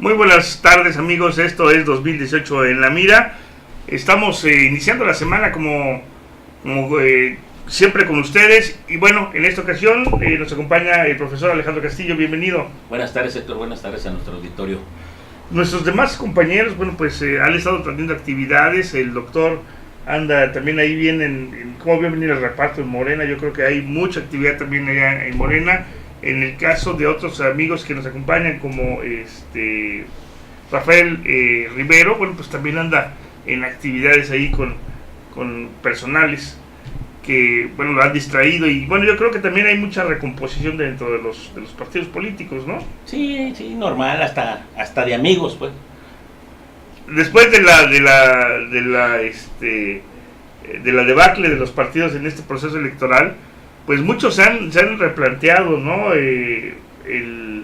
Muy buenas tardes amigos, esto es 2018 en la mira. Estamos iniciando la semana como siempre con ustedes. Y bueno, en esta ocasión nos acompaña el profesor Alejandro Castillo, bienvenido. Buenas tardes Héctor, buenas tardes a nuestro auditorio. Nuestros demás compañeros, bueno pues han estado teniendo actividades. El doctor anda también ahí bien en cómo va a venir el reparto en Morena. Yo creo que hay mucha actividad también allá en Morena. En el caso de otros amigos que nos acompañan como Rafael Rivero, bueno pues también anda en actividades ahí con personales que bueno lo han distraído. Y bueno, yo creo que también hay mucha recomposición dentro de los partidos políticos, ¿no? Sí, normal, hasta de amigos, pues. Después de la debacle de los partidos en este proceso electoral, pues muchos se han replanteado, ¿no? El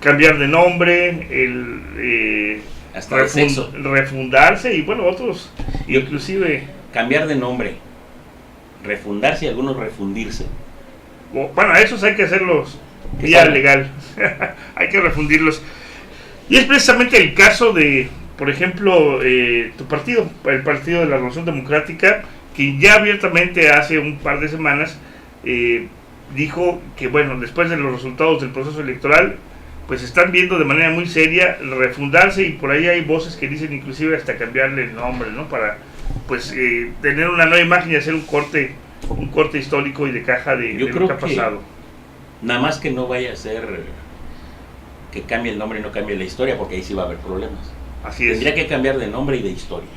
cambiar de nombre, hasta refundarse, y bueno, otros inclusive cambiar de nombre, refundarse y algunos refundirse. Bueno, a esos hay que hacerlos vía legal. Hay que refundirlos. Y es precisamente el caso de, por ejemplo, tu partido, el Partido de la Revolución Democrática, que ya abiertamente hace un par de semanas dijo que bueno, después de los resultados del proceso electoral, pues están viendo de manera muy seria refundarse, y por ahí hay voces que dicen inclusive hasta cambiarle el nombre, ¿no? Para pues tener una nueva imagen y hacer un corte histórico y de caja de lo que ha pasado. Nada más que no vaya a ser que cambie el nombre y no cambie la historia, porque ahí sí va a haber problemas. Así es. Tendría que cambiar de nombre y de historia.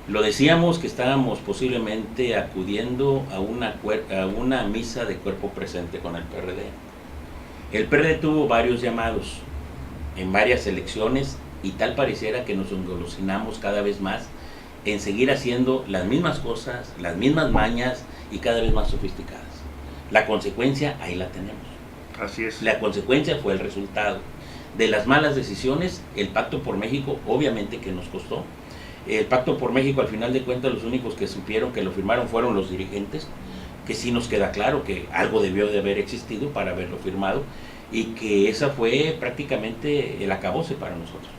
Lo decíamos que estábamos posiblemente acudiendo a una misa de cuerpo presente con el PRD. El PRD tuvo varios llamados en varias elecciones y tal pareciera que nos engolosinamos cada vez más en seguir haciendo las mismas cosas, las mismas mañas y cada vez más sofisticadas. La consecuencia ahí la tenemos. Así es. La consecuencia fue el resultado de las malas decisiones. El Pacto por México obviamente que nos costó. El Pacto por México, al final de cuentas, los únicos que supieron que lo firmaron fueron los dirigentes, que sí nos queda claro que algo debió de haber existido para haberlo firmado, y que esa fue prácticamente el acabose para nosotros.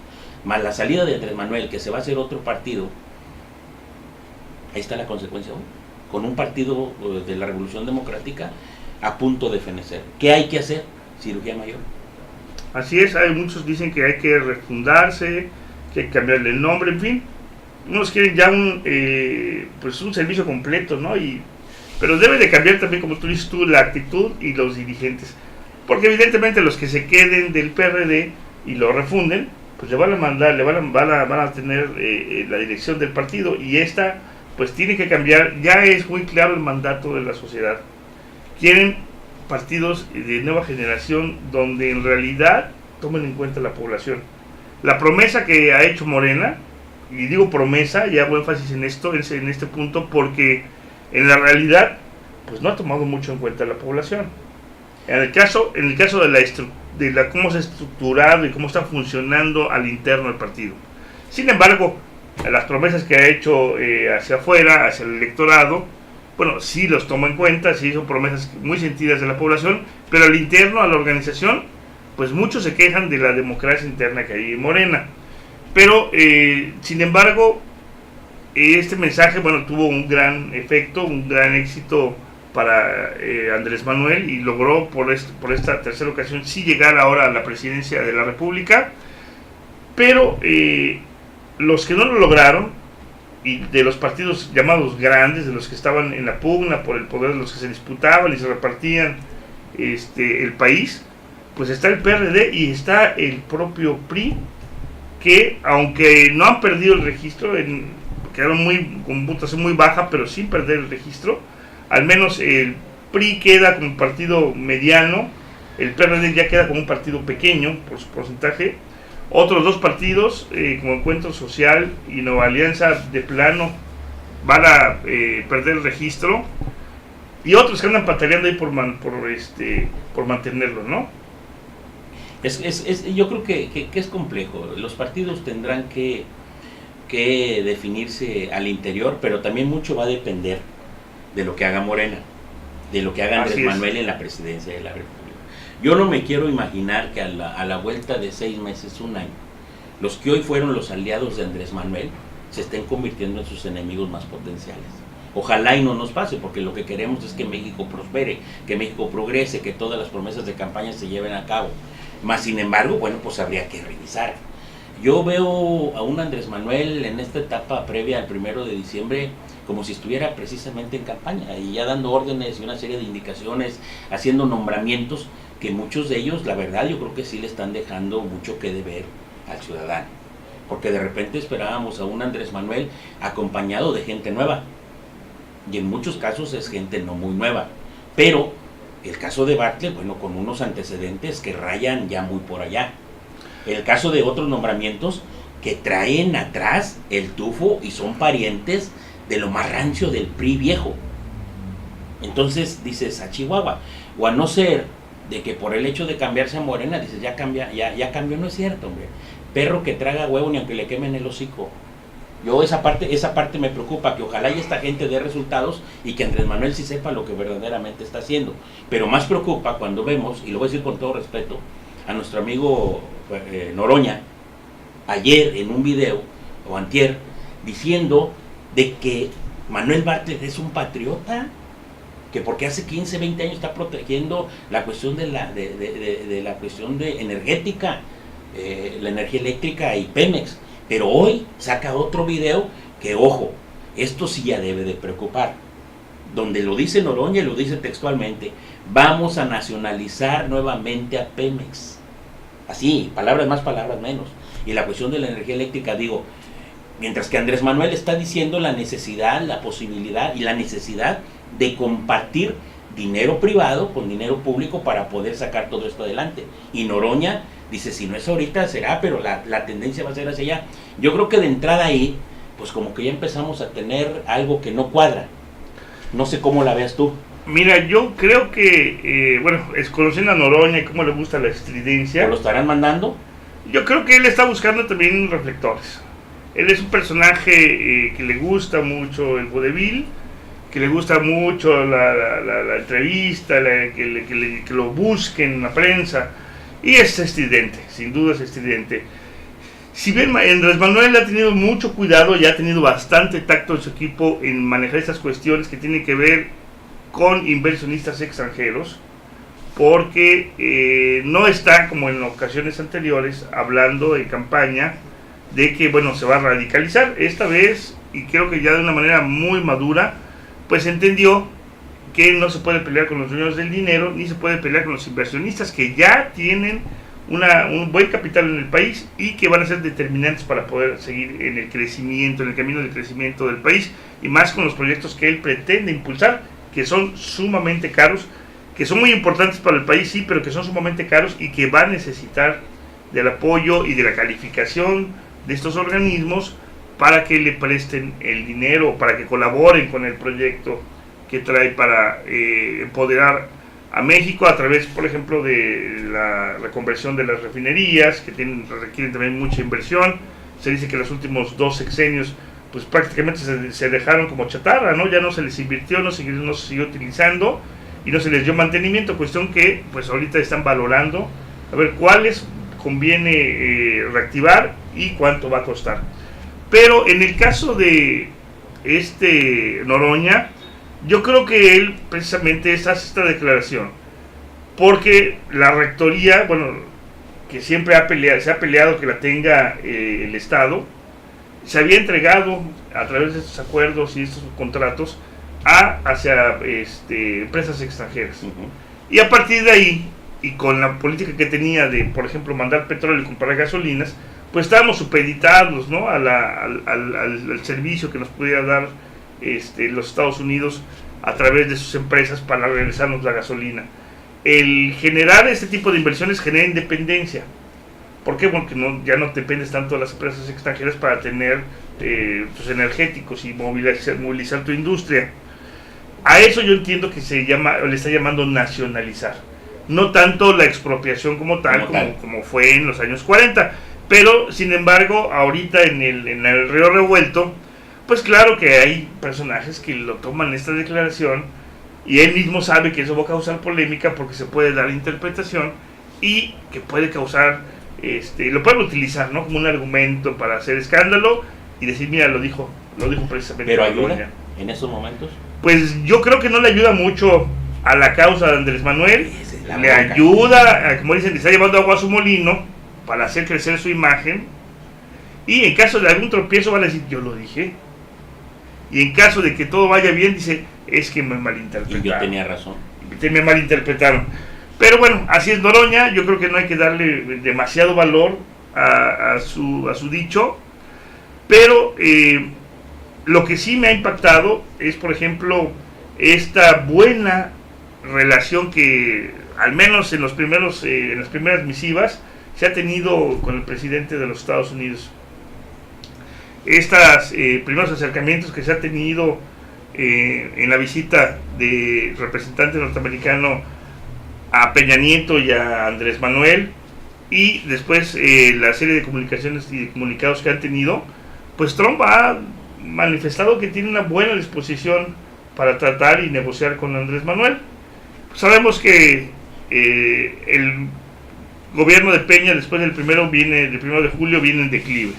Más la salida de Andrés Manuel, que se va a hacer otro partido, ahí está la consecuencia, con un partido de la Revolución Democrática a punto de fenecer. ¿Qué hay que hacer? Cirugía mayor. Así es, hay muchos dicen que hay que refundarse, que hay que cambiarle el nombre, en fin. Unos quieren ya un servicio completo, ¿no? Pero debe de cambiar también, como tú dices tú, la actitud y los dirigentes. Porque evidentemente los que se queden del PRD y lo refunden, pues le van a mandar, van a tener la dirección del partido, y esta pues tiene que cambiar. Ya es muy claro el mandato de la sociedad. Quieren partidos de nueva generación donde en realidad tomen en cuenta la población. La promesa que ha hecho Morena, y digo promesa, y hago énfasis en esto, en este punto, porque en la realidad pues no ha tomado mucho en cuenta la población. En el caso de cómo se ha estructurado y cómo está funcionando al interno del partido. Sin embargo, las promesas que ha hecho hacia afuera, hacia el electorado, bueno, sí los toma en cuenta, sí son promesas muy sentidas de la población, pero al interno, a la organización, pues muchos se quejan de la democracia interna que hay en Morena. Pero, sin embargo, este mensaje, bueno, tuvo un gran efecto, un gran éxito para Andrés Manuel, y logró por esta tercera ocasión sí llegar ahora a la presidencia de la República. Pero los que no lo lograron, y de los partidos llamados grandes, de los que estaban en la pugna por el poder, de los que se disputaban y se repartían el país, pues está el PRD y está el propio PRI, que aunque no han perdido el registro, quedaron con votación muy baja, pero sin perder el registro. Al menos el PRI queda como un partido mediano, el PRD ya queda como un partido pequeño por su porcentaje. Otros dos partidos, como Encuentro Social y Nueva Alianza, de plano van a perder el registro, y otros que andan pataleando ahí por mantenerlo, ¿no? Yo creo que es complejo. Los partidos tendrán que definirse al interior, pero también mucho va a depender de lo que haga Morena, de lo que haga Andrés Manuel en la presidencia de la República. Yo no me quiero imaginar que a la vuelta de 6 meses, un año, los que hoy fueron los aliados de Andrés Manuel se estén convirtiendo en sus enemigos más potenciales. Ojalá y no nos pase, porque lo que queremos es que México prospere, que México progrese, que todas las promesas de campaña se lleven a cabo. Más sin embargo, bueno, pues habría que revisar. Yo veo a un Andrés Manuel en esta etapa previa al 1 de diciembre como si estuviera precisamente en campaña y ya dando órdenes y una serie de indicaciones, haciendo nombramientos que muchos de ellos, la verdad, yo creo que sí le están dejando mucho que deber al ciudadano. Porque de repente esperábamos a un Andrés Manuel acompañado de gente nueva. Y en muchos casos es gente no muy nueva. Pero el caso de Bartlett, bueno, con unos antecedentes que rayan ya muy por allá. El caso de otros nombramientos que traen atrás el tufo y son parientes de lo más rancio del PRI viejo. Entonces dices, a Chihuahua, o a no ser de que por el hecho de cambiarse a Morena, dices, ya cambió, no es cierto, hombre. Perro que traga huevo ni aunque le quemen el hocico. Yo esa parte me preocupa, que ojalá y esta gente dé resultados y que Andrés Manuel sí sepa lo que verdaderamente está haciendo. Pero más preocupa cuando vemos, y lo voy a decir con todo respeto, a nuestro amigo Noroña, ayer en un video, o antier, diciendo de que Manuel Bartlett es un patriota, que porque hace 15, 20 años está protegiendo la cuestión de la cuestión de energética, la energía eléctrica y Pemex, pero hoy saca otro video que, ojo, esto sí ya debe de preocupar, donde lo dice Noroña y lo dice textualmente: vamos a nacionalizar nuevamente a Pemex. Así, palabras más, palabras menos. Y la cuestión de la energía eléctrica, digo, mientras que Andrés Manuel está diciendo la necesidad, la posibilidad y la necesidad de compartir dinero privado con dinero público para poder sacar todo esto adelante. Y Noroña dice, si no es ahorita será, pero la tendencia va a ser hacia allá. Yo creo que de entrada ahí, pues como que ya empezamos a tener algo que no cuadra. No sé cómo la veas tú. Mira, yo creo que, es conociendo a Noroña y cómo le gusta la estridencia. ¿O lo estarán mandando? Yo creo que él está buscando también reflectores. Él es un personaje que le gusta mucho el vodevil, que le gusta mucho la entrevista, que lo busquen en la prensa, y es estridente, sin duda es estridente. Si bien Andrés Manuel ha tenido mucho cuidado y ha tenido bastante tacto en su equipo en manejar estas cuestiones que tienen que ver con inversionistas extranjeros, porque no está, como en ocasiones anteriores, hablando en campaña de que, se va a radicalizar. Esta vez, y creo que ya de una manera muy madura, pues entendió que no se puede pelear con los dueños del dinero, ni se puede pelear con los inversionistas que ya tienen un buen capital en el país y que van a ser determinantes para poder seguir en el crecimiento, en el camino del crecimiento del país, y más con los proyectos que él pretende impulsar, que son sumamente caros, que son muy importantes para el país, sí, pero que son sumamente caros y que va a necesitar del apoyo y de la calificación de estos organismos para que le presten el dinero, para que colaboren con el proyecto que trae para empoderar a México a través, por ejemplo, de la reconversión de las refinerías, que requieren también mucha inversión. Se dice que los últimos 2 sexenios pues prácticamente se dejaron como chatarra, ¿no? Ya no se les invirtió, no se siguió utilizando y no se les dio mantenimiento, cuestión que pues ahorita están valorando a ver cuáles conviene reactivar y cuánto va a costar. Pero en el caso de Noroña, yo creo que él precisamente hace esta declaración porque la rectoría, que siempre se ha peleado que la tenga el Estado, se había entregado a través de estos acuerdos y estos contratos hacia empresas extranjeras. Y a partir de ahí, y con la política que tenía de, por ejemplo, mandar petróleo y comprar gasolinas, pues estábamos supeditados, ¿no?, al servicio que nos pudiera dar los Estados Unidos a través de sus empresas para regresarnos la gasolina. El generar este tipo de inversiones genera independencia. ¿Por qué? Porque ya no dependes tanto de las empresas extranjeras para tener tus energéticos y movilizar tu industria. A eso yo entiendo que le está llamando nacionalizar. No tanto la expropiación como fue en los años 40. Pero, sin embargo, ahorita en el río revuelto, pues claro que hay personajes que lo toman esta declaración y él mismo sabe que eso va a causar polémica porque se puede dar interpretación y que puede causar, lo pueden utilizar, ¿no?, como un argumento para hacer escándalo y decir, mira, lo dijo precisamente. ¿Pero ayuda en esos momentos? Pues yo creo que no le ayuda mucho a la causa de Andrés Manuel, le ayuda, como dicen, le está llevando agua a su molino para hacer crecer su imagen, y en caso de algún tropiezo van a decir, yo lo dije, y en caso de que todo vaya bien, dice, es que me malinterpretaron. Y yo tenía razón. Me malinterpretaron. Pero bueno, así es Noroña, yo creo que no hay que darle demasiado valor a su dicho, pero lo que sí me ha impactado es, por ejemplo, esta buena relación que, al menos en las primeras misivas, se ha tenido con el presidente de los Estados Unidos. Estos primeros acercamientos que se ha tenido en la visita del representante norteamericano a Peña Nieto y a Andrés Manuel, y después la serie de comunicaciones y de comunicados que han tenido, pues Trump ha manifestado que tiene una buena disposición para tratar y negociar con Andrés Manuel. Sabemos que el gobierno de Peña, después del 1 de julio, viene en declive.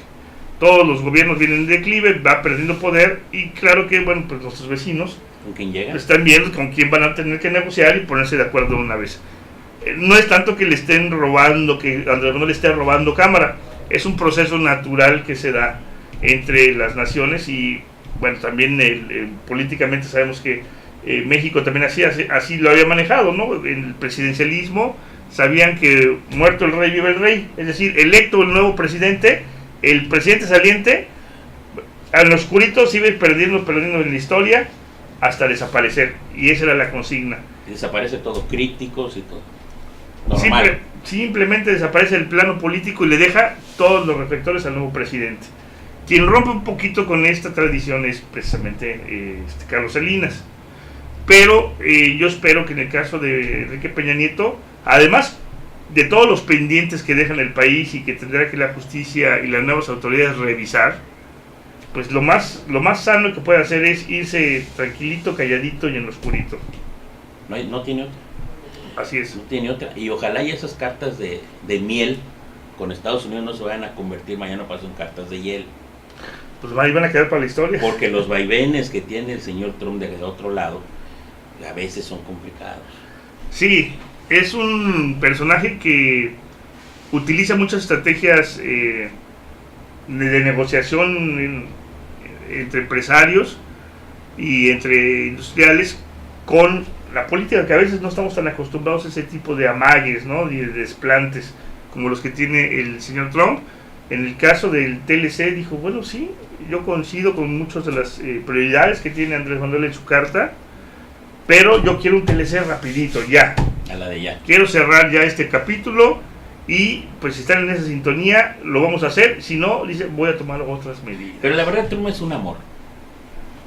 Todos los gobiernos vienen en declive, va perdiendo poder, y claro que, bueno, pues nuestros vecinos ¿con quién llega? Están viendo con quién van a tener que negociar y ponerse de acuerdo una vez. No es tanto que le estén robando, que Andrés Manuel le esté robando cámara, es un proceso natural que se da entre las naciones, y bueno, también políticamente sabemos que México también así lo había manejado, ¿no? En el presidencialismo sabían que muerto el rey vive el rey, es decir, electo el nuevo presidente, el presidente saliente a lo oscurito se iba perdiendo en la historia hasta desaparecer, y esa era la consigna. Desaparece todo, críticos y todo. Normal. Simplemente desaparece el plano político y le deja todos los reflectores al nuevo presidente. Quien rompe un poquito con esta tradición es precisamente Carlos Salinas. Pero yo espero que en el caso de Enrique Peña Nieto, además de todos los pendientes que dejan el país y que tendrá que la justicia y las nuevas autoridades revisar, pues lo más sano que puede hacer es irse tranquilito, calladito y en lo oscurito. No tiene otra. Así es. No tiene otra. Y ojalá y esas cartas de miel con Estados Unidos no se vayan a convertir mañana para en cartas de hiel. Pues ahí van a quedar para la historia. Porque los vaivenes que tiene el señor Trump de otro lado a veces son complicados. Sí, es un personaje que utiliza muchas estrategias de negociación entre empresarios y entre industriales con la política, que a veces no estamos tan acostumbrados a ese tipo de amagues, ¿no?, y de desplantes como los que tiene el señor Trump. En el caso del TLC dijo, bueno, sí, yo coincido con muchas de las prioridades que tiene Andrés Manuel en su carta, pero yo quiero un TLC rapidito, ya. A la de ya. Quiero cerrar ya este capítulo, y pues si están en esa sintonía, lo vamos a hacer. Si no, dice, voy a tomar otras medidas. Pero la verdad, Trump es un amor.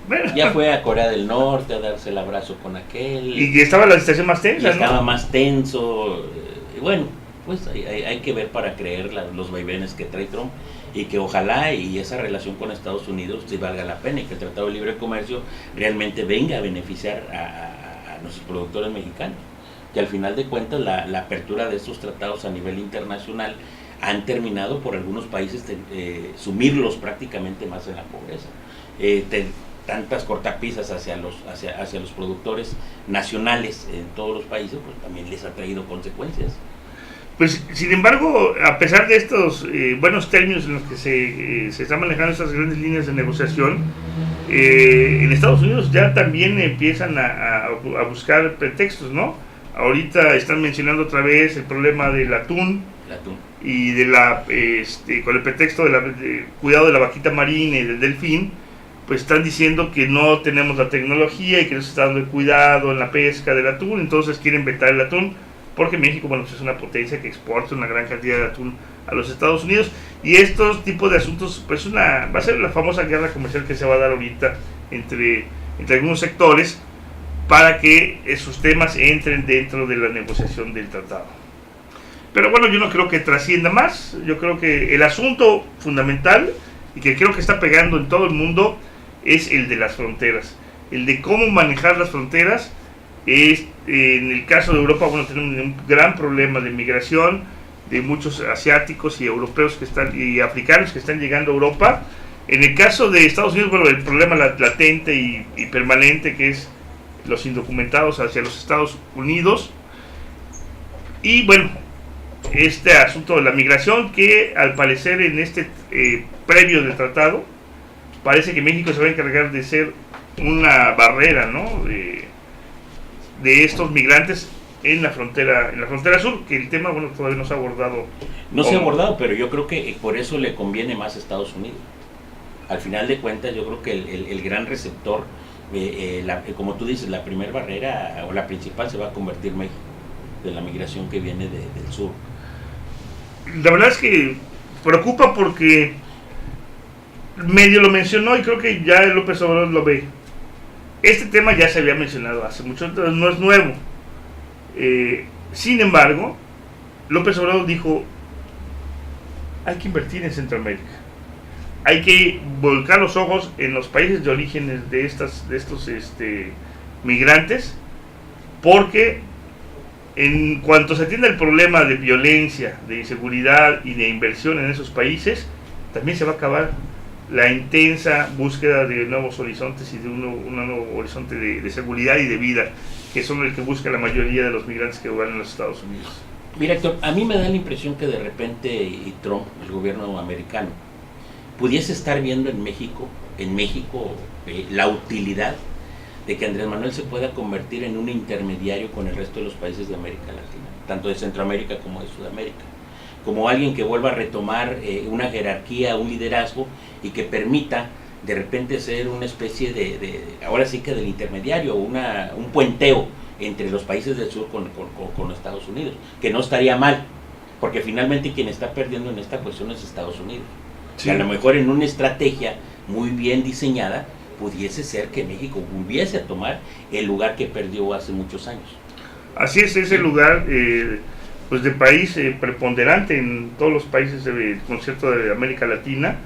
Bueno. Ya fue a Corea del Norte a darse el abrazo con aquel. Y estaba la situación más tensa, ¿no? Estaba más tenso. Bueno, pues hay que ver para creer los vaivenes que trae Trump, y que ojalá y esa relación con Estados Unidos sí valga la pena, y que el Tratado de Libre Comercio realmente venga a beneficiar a nuestros productores mexicanos, que al final de cuentas la apertura de estos tratados a nivel internacional han terminado por algunos países sumirlos prácticamente más en la pobreza. Tantas cortapisas hacia los productores nacionales en todos los países, pues también les ha traído consecuencias. Pues, sin embargo, a pesar de estos buenos términos en los que se están manejando estas grandes líneas de negociación, en Estados Unidos ya también empiezan a buscar pretextos, ¿no? Ahorita están mencionando otra vez el problema del atún. Y con el pretexto de cuidado de la vaquita marina y del delfín, pues están diciendo que no tenemos la tecnología y que no se está dando el cuidado en la pesca del atún, entonces quieren vetar el atún, porque México, bueno, pues es una potencia que exporta una gran cantidad de atún a los Estados Unidos, y estos tipos de asuntos, pues va a ser la famosa guerra comercial que se va a dar ahorita entre algunos sectores, para que esos temas entren dentro de la negociación del tratado. Pero bueno, yo no creo que trascienda más. Yo creo que el asunto fundamental, y que creo que está pegando en todo el mundo, es el de las fronteras, el de cómo manejar las fronteras En el caso de Europa, bueno, tenemos un gran problema de migración de muchos asiáticos y europeos que están y africanos que están llegando a Europa. En el caso de Estados Unidos, bueno, el problema latente y permanente que es los indocumentados hacia los Estados Unidos. Y bueno, este asunto de la migración que al parecer en este previo del tratado parece que México se va a encargar de ser una barrera, ¿no? De estos migrantes en la frontera sur, que el tema, bueno, todavía no se ha abordado. No se ha abordado, pero yo creo que por eso le conviene más a Estados Unidos. Al final de cuentas, yo creo que el gran receptor, como tú dices, la primera barrera o la principal se va a convertir México, de la migración que viene del sur. La verdad es que preocupa porque medio lo mencionó y creo que ya López Obrador lo ve. Este tema ya se había mencionado hace mucho, entonces no es nuevo. Sin embargo, López Obrador dijo, hay que invertir en Centroamérica. Hay que volcar los ojos en los países de origen de estos migrantes, porque en cuanto se atienda el problema de violencia, de inseguridad y de inversión en esos países, también se va a acabar la intensa búsqueda de nuevos horizontes y de un nuevo horizonte de seguridad y de vida, que son el que busca la mayoría de los migrantes que van a los Estados Unidos. Mira, Héctor, a mí me da la impresión que de repente Trump, el gobierno americano, pudiese estar viendo en México la utilidad de que Andrés Manuel se pueda convertir en un intermediario con el resto de los países de América Latina, tanto de Centroamérica como de Sudamérica, como alguien que vuelva a retomar una jerarquía, un liderazgo y que permita de repente ser una especie ahora sí que del intermediario, un puenteo entre los países del sur con Estados Unidos, que no estaría mal, porque finalmente quien está perdiendo en esta cuestión es Estados Unidos. Sí. Y a lo mejor en una estrategia muy bien diseñada pudiese ser que México volviese a tomar el lugar que perdió hace muchos años. Así es, ese lugar pues de país preponderante en todos los países del concierto de América Latina,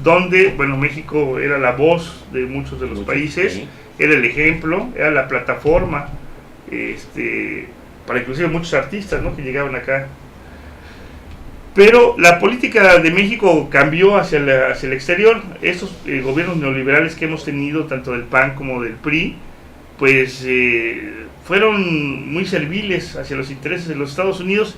donde, bueno, México era la voz de muchos de los países, sí. Era el ejemplo, era la plataforma para inclusive muchos artistas, ¿no?, que llegaban acá. Pero la política de México cambió hacia el exterior. Estos gobiernos neoliberales que hemos tenido, tanto del PAN como del PRI, pues fueron muy serviles hacia los intereses de los Estados Unidos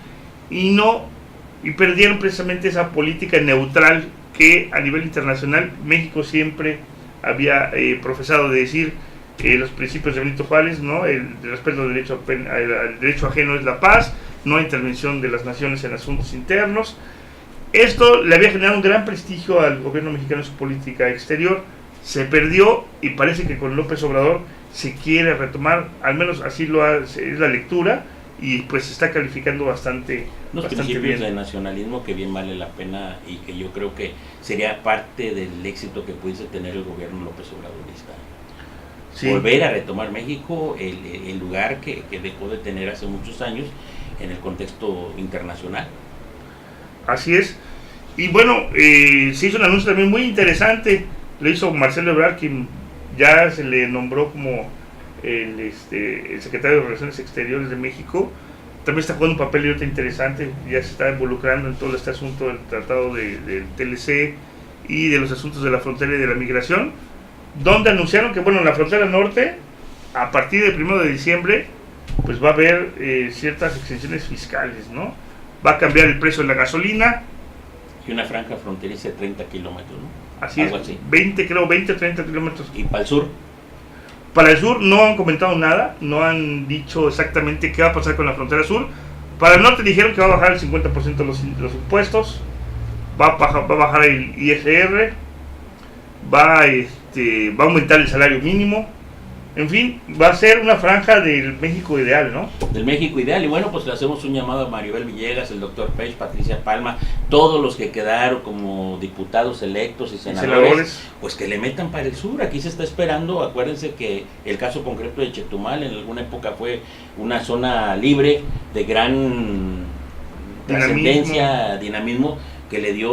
y perdieron precisamente esa política neutral que a nivel internacional México siempre había profesado de decir los principios de Benito Juárez, ¿no? El respeto al derecho ajeno es la paz, no hay intervención de las naciones en asuntos internos. Esto le había generado un gran prestigio al gobierno mexicano en su política exterior. Se perdió y parece que con López Obrador se quiere retomar, al menos así es la lectura, y pues se está calificando bastante principios bien. De nacionalismo que bien vale la pena y que yo creo que sería parte del éxito que pudiese tener el gobierno López Obradorista. Sí. Volver a retomar México, el lugar que dejó de tener hace muchos años en el contexto internacional. Así es. Y bueno, se hizo un anuncio también muy interesante, lo hizo Marcelo Ebrard, quien ya se le nombró como el secretario de Relaciones Exteriores de México. También está jugando un papel ahorita interesante, ya se está involucrando en todo este asunto del tratado del TLC y de los asuntos de la frontera y de la migración, donde anunciaron que, bueno, en la frontera norte, a partir del 1 de diciembre, pues va a haber ciertas exenciones fiscales, ¿no? Va a cambiar el precio de la gasolina. Y una franja fronteriza de 30 kilómetros, ¿no? Así es, 20 o 30 kilómetros. ¿Y para el sur? Para el sur no han comentado nada, no han dicho exactamente qué va a pasar con la frontera sur. Para el norte dijeron que va a bajar el 50% de los impuestos, va a bajar el ISR, va a aumentar el salario mínimo. En fin, va a ser una franja del México ideal, ¿no? Del México ideal. Y bueno, pues le hacemos un llamado a Maribel Villegas, el doctor Pech, Patricia Palma, todos los que quedaron como diputados electos y senadores, pues que le metan para el sur. Aquí se está esperando. Acuérdense que el caso concreto de Chetumal en alguna época fue una zona libre de gran trascendencia, dinamismo, que le dio,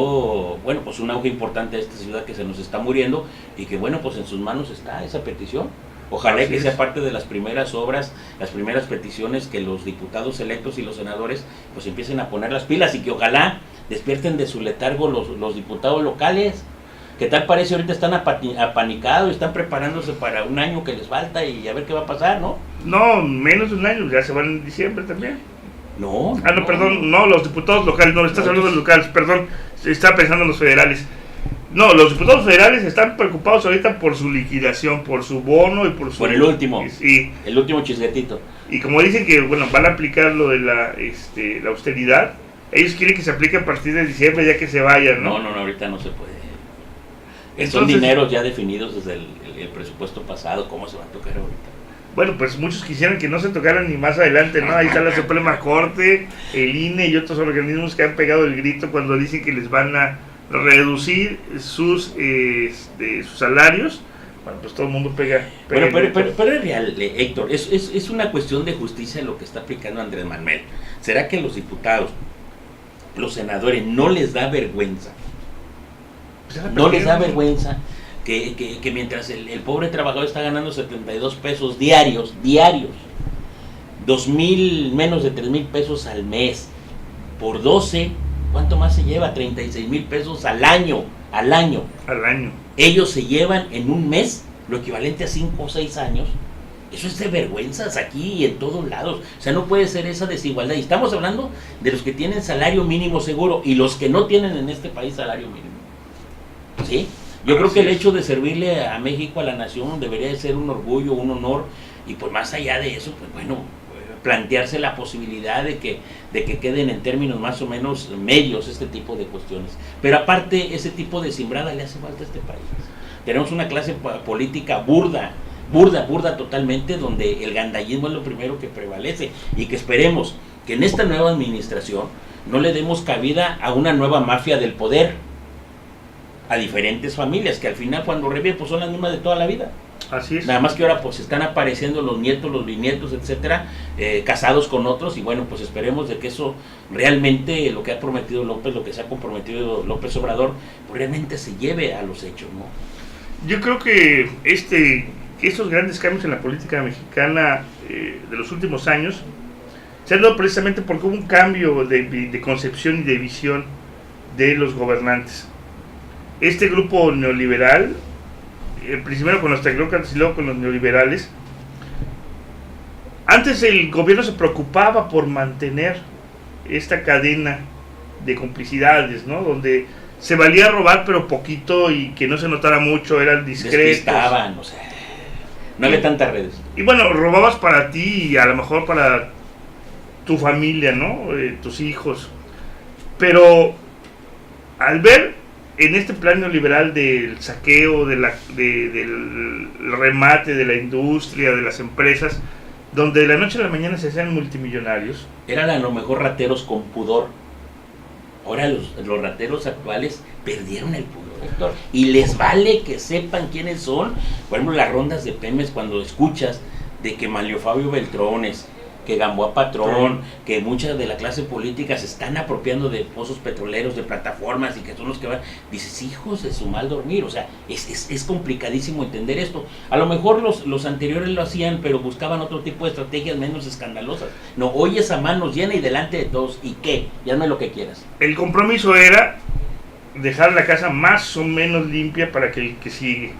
bueno, pues un auge importante a esta ciudad que se nos está muriendo y que, bueno, pues en sus manos está esa petición. Ojalá Así que sea es. parte de las primeras obras, las primeras peticiones que los diputados electos y los senadores pues empiecen a poner las pilas y que ojalá despierten de su letargo los diputados locales. ¿Qué tal parece? Ahorita están apanicados, están preparándose para un año que les falta y a ver qué va a pasar, ¿no? No, menos de un año, ya se van en diciembre también. No, Ah, no, perdón, no, los diputados locales, no, estás hablando de los locales, perdón, estaba pensando en los federales. No, los diputados federales están preocupados ahorita por su liquidación, por su bono y por su... Por el último, Sí, el último chisguetito. y como dicen que, bueno, van a aplicar lo de la austeridad, ellos quieren que se aplique a partir de diciembre ya que se vayan, ¿no? No, ahorita no se puede. Son Entonces, dineros ya definidos desde el presupuesto pasado, ¿cómo se va a tocar ahorita? bueno, pues muchos quisieran que no se tocaran ni más adelante, ¿no? Ahí está la Suprema Corte, el INE y otros organismos que han pegado el grito cuando dicen que les van a reducir sus salarios. Bueno, pues todo el mundo pega Bueno, el grito. pero es real, Héctor, es una cuestión de justicia lo que está aplicando Andrés Manuel. ¿Será que los diputados, los senadores, no les da vergüenza? Pues No les da vergüenza que mientras el pobre trabajador está ganando 72 pesos diarios, 2,000, menos de 3,000 pesos al mes, por 12, ¿cuánto más se lleva? 36,000 pesos al año. Al año. Ellos se llevan en un mes lo equivalente a 5 o 6 años. Eso es de vergüenzas aquí y en todos lados. O sea, no puede ser esa desigualdad. Y estamos hablando de los que tienen salario mínimo seguro y los que no tienen en este país salario mínimo. ¿Sí? Yo creo que el hecho de servirle a México, a la nación, debería de ser un orgullo, un honor. Y pues más allá de eso, pues bueno, plantearse la posibilidad de que queden en términos más o menos medios este tipo de cuestiones. Pero aparte, ese tipo de simbrada le hace falta a este país. Tenemos una clase política burda totalmente, donde el gandallismo es lo primero que prevalece, y que esperemos que en esta nueva administración no le demos cabida a una nueva mafia del poder, a diferentes familias, que al final cuando reviven pues son las mismas de toda la vida. Así es. Nada más que ahora pues están apareciendo los nietos, los bisnietos, etcétera, casados con otros, y bueno, pues esperemos de que eso realmente, lo que ha prometido López, lo que se ha comprometido López Obrador, pues realmente se lleve a los hechos, ¿no? Yo creo que estos grandes cambios en la política mexicana de los últimos años se han dado precisamente porque hubo un cambio de concepción y de visión de los gobernantes. Este grupo neoliberal, primero con los tecnócratas y luego con los neoliberales, antes el gobierno se preocupaba por mantener esta cadena de complicidades, ¿no? Donde se valía robar pero poquito y que no se notara mucho, eran discretos. Despistaban, o sea, no había tantas redes. Y bueno, robabas para ti y a lo mejor para tu familia, ¿no? Tus hijos. Pero al ver en este plan neoliberal del saqueo, del remate de la industria, de las empresas, donde de la noche a la mañana se hacían multimillonarios. Eran a lo mejor rateros con pudor. Ahora los rateros actuales perdieron el pudor, Héctor, y les vale que sepan quiénes son. Por ejemplo, las rondas de Pemex, cuando escuchas de que Manlio Fabio Beltrones, que Gamboa Patrón, que muchas de la clase política se están apropiando de pozos petroleros, de plataformas, y que son los que van, dices, hijos de su mal dormir. O sea, es complicadísimo entender esto. A lo mejor los anteriores lo hacían, pero buscaban otro tipo de estrategias menos escandalosas. No, hoy es a manos llenas y delante de todos, ¿y qué? Ya no es lo que quieras. El compromiso era dejar la casa más o menos limpia para que el que sigue,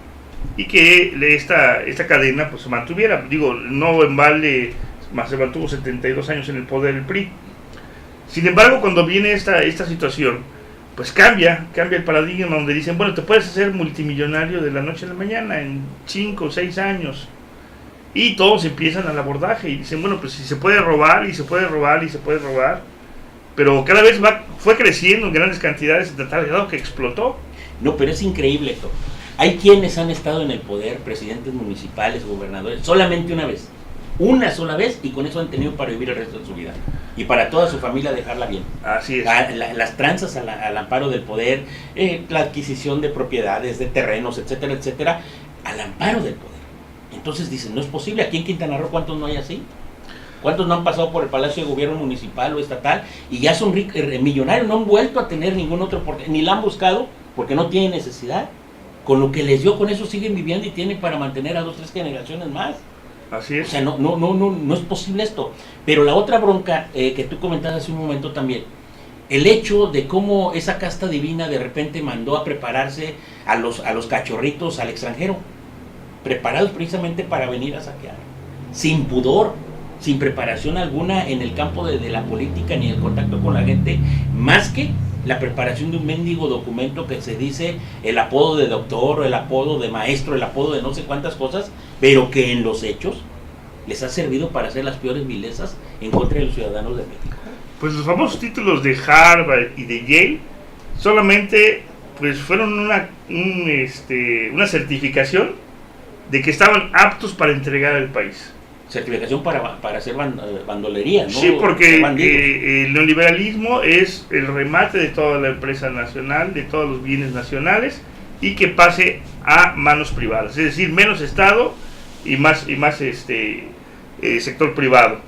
y que esta cadena pues se mantuviera. Digo, no en balde más se mantuvo 72 años en el poder el PRI. Sin embargo, cuando viene esta situación, pues cambia el paradigma, donde dicen, bueno, te puedes hacer multimillonario de la noche a la mañana en 5 o 6 años. Y todos empiezan al abordaje y dicen, bueno, pues si se puede robar, y se puede robar, y se puede robar. Pero cada vez fue creciendo en grandes cantidades de tal grado que explotó. No, pero es increíble, Héctor. Hay quienes han estado en el poder, presidentes municipales, gobernadores, solamente una sola vez, y con eso han tenido para vivir el resto de su vida y para toda su familia dejarla bien. Así es. Las tranzas al amparo del poder, la adquisición de propiedades, de terrenos, etcétera, etcétera, al amparo del poder. Entonces dicen, no es posible. Aquí en Quintana Roo, ¿cuántos no hay así? ¿Cuántos no han pasado por el Palacio de Gobierno municipal o estatal y ya son millonarios? No han vuelto a tener ningún otro, ni la han buscado porque no tienen necesidad. con lo que les dio, con eso siguen viviendo y tienen para mantener a 2, 3 generaciones más. Así es. O sea, no es posible esto. Pero la otra bronca que tú comentabas hace un momento también, el hecho de cómo esa casta divina de repente mandó a prepararse a los cachorritos al extranjero, preparados precisamente para venir a saquear, sin pudor, sin preparación alguna en el campo de la política ni el contacto con la gente, más que la preparación de un mendigo documento que se dice el apodo de doctor, o el apodo de maestro, el apodo de no sé cuántas cosas, pero que en los hechos les ha servido para hacer las peores vilezas en contra de los ciudadanos de México. Pues los famosos títulos de Harvard y de Yale solamente pues fueron una certificación de que estaban aptos para entregar al país. Certificación para hacer bandolería, ¿no? Sí, porque el neoliberalismo es el remate de toda la empresa nacional, de todos los bienes nacionales, y que pase a manos privadas, es decir, menos Estado y más sector privado.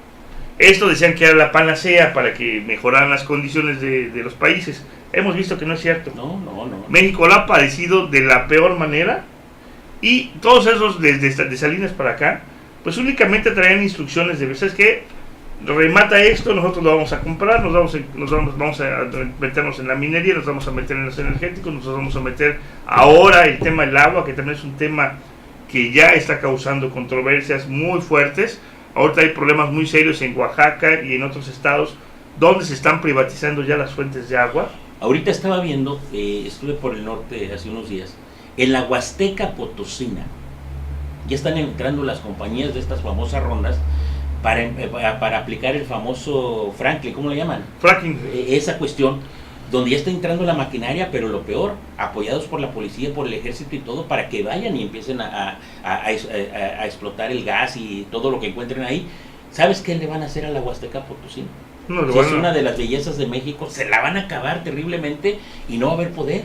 Esto decían que era la panacea para que mejoraran las condiciones de los países. Hemos visto que no es cierto. No. México lo ha padecido de la peor manera, y todos esos de Salinas para acá pues únicamente traían instrucciones de, ¿sabes qué? Remata esto, nosotros lo vamos a comprar, vamos a meternos en la minería, nos vamos a meter en los energéticos, nos vamos a meter ahora el tema del agua, que también es un tema que ya está causando controversias muy fuertes. Ahorita hay problemas muy serios en Oaxaca y en otros estados donde se están privatizando ya las fuentes de agua. Ahorita estaba viendo, estuve por el norte hace unos días, en la Huasteca Potosina. Ya están entrando las compañías de estas famosas rondas para aplicar el famoso fracking, ¿cómo le llaman? Fracking. Esa cuestión, donde ya está entrando la maquinaria, pero lo peor, apoyados por la policía, por el ejército y todo, para que vayan y empiecen a explotar el gas y todo lo que encuentren ahí. ¿Sabes qué le van a hacer a la Huasteca Potosina? Si es una de las bellezas de México, se la van a acabar terriblemente y no va a haber poder.